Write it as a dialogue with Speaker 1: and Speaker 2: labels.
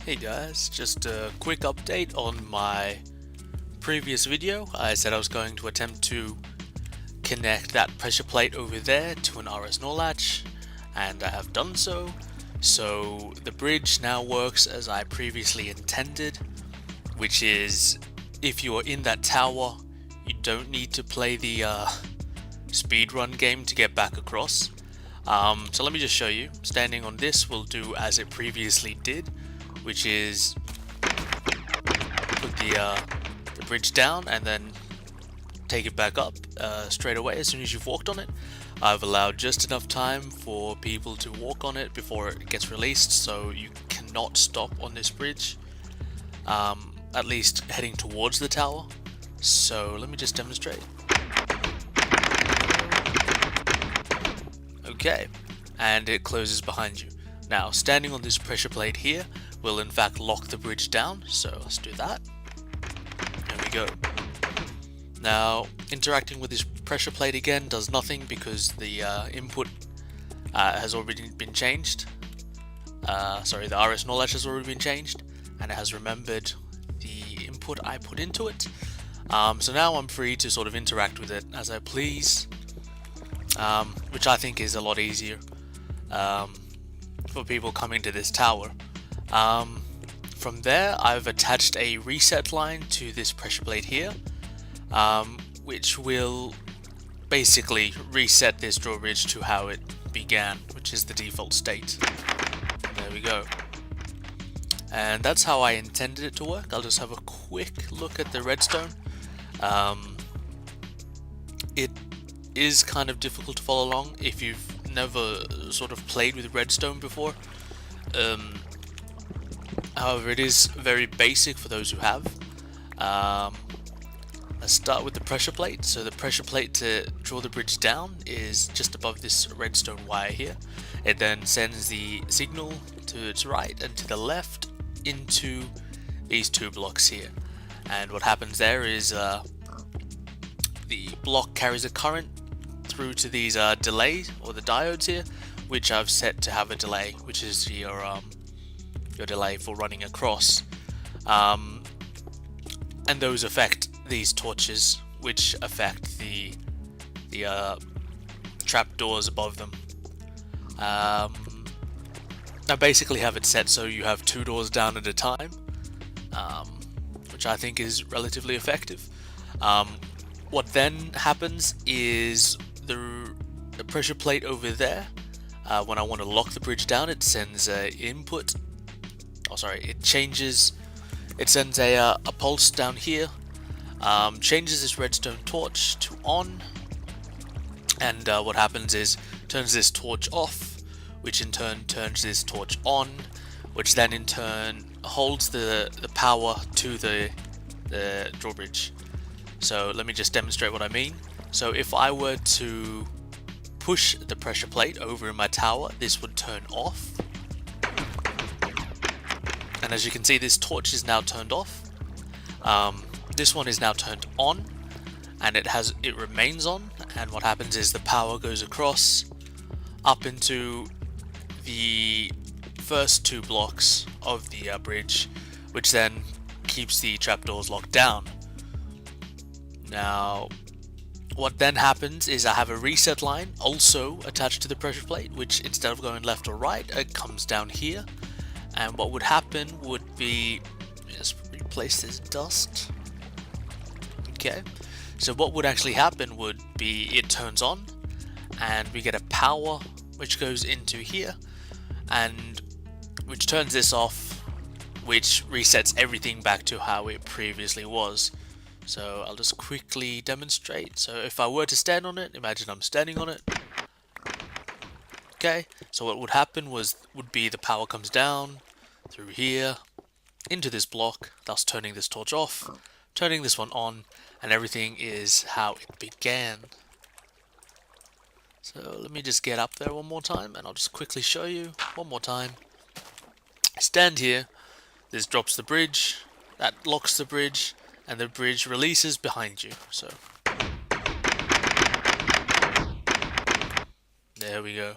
Speaker 1: Hey guys, just a quick update on my previous video. I said I was going to attempt to connect that pressure plate over there to an RS latch, and I have done so. So the bridge now works as I previously intended, which is if you are in that tower, you don't need to play the speedrun game to get back across. So let me just show you. Standing on this will do as it previously did, which is put the bridge down and then take it back up straight away as soon as you've walked on it. I've allowed just enough time for people to walk on it before it gets released, so you cannot stop on this bridge, at least heading towards the tower. So let me just demonstrate. Okay, and it closes behind you. Now, standing on this pressure plate here will in fact lock the bridge down, so let's do that. There we go. Now, interacting with this pressure plate again does nothing because the input has already been changed. Sorry, the RS latch has already been changed, and it has remembered the input I put into it. So now I'm free to sort of interact with it as I please, which I think is a lot easier for people coming to this tower. From there, I've attached a reset line to this pressure plate here, which will basically reset this drawbridge to how it began, which is the default state. There we go. And that's how I intended it to work. I'll just have a quick look at the redstone. It is kind of difficult to follow along if you've never sort of played with redstone before. However, it is very basic for those who have. Let's start with the pressure plate. So the pressure plate to draw the bridge down is just above this redstone wire here. It then sends the signal to its right and to the left into these two blocks here. And what happens there is the block carries a current through to these delays, or the diodes here, which I've set to have a delay, which is your delay for running across. And those affect these torches, which affect the trap doors above them. I basically have it set so you have two doors down at a time, which I think is relatively effective. What then happens is the pressure plate over there, when I want to lock the bridge down, it sends a input. Oh, sorry, it changes. It sends a pulse down here, changes this redstone torch to on, and what happens is turns this torch off, which in turn turns this torch on, which then in turn holds the power to the drawbridge. So let me just demonstrate what I mean. So if I were to push the pressure plate over in my tower, this would turn off. And as you can see, this torch is now turned off. This one is now turned on, and it remains on. And what happens is the power goes across up into the first two blocks of the bridge, which then keeps the trapdoors locked down. Now, what then happens is I have a reset line also attached to the pressure plate, which instead of going left or right, it comes down here. And what would happen would be, just replace this dust. Okay, so what would actually happen would be it turns on, and we get a power which goes into here, and which turns this off, which resets everything back to how it previously was. So I'll just quickly demonstrate. So if I were to stand on it, imagine I'm standing on it. Okay, so what would happen would be the power comes down through here into this block, thus turning this torch off, turning this one on, and everything is how it began. So let me just get up there one more time, and I'll just quickly show you one more time. I stand here, this drops the bridge, that locks the bridge, and the bridge releases behind you. So there we go.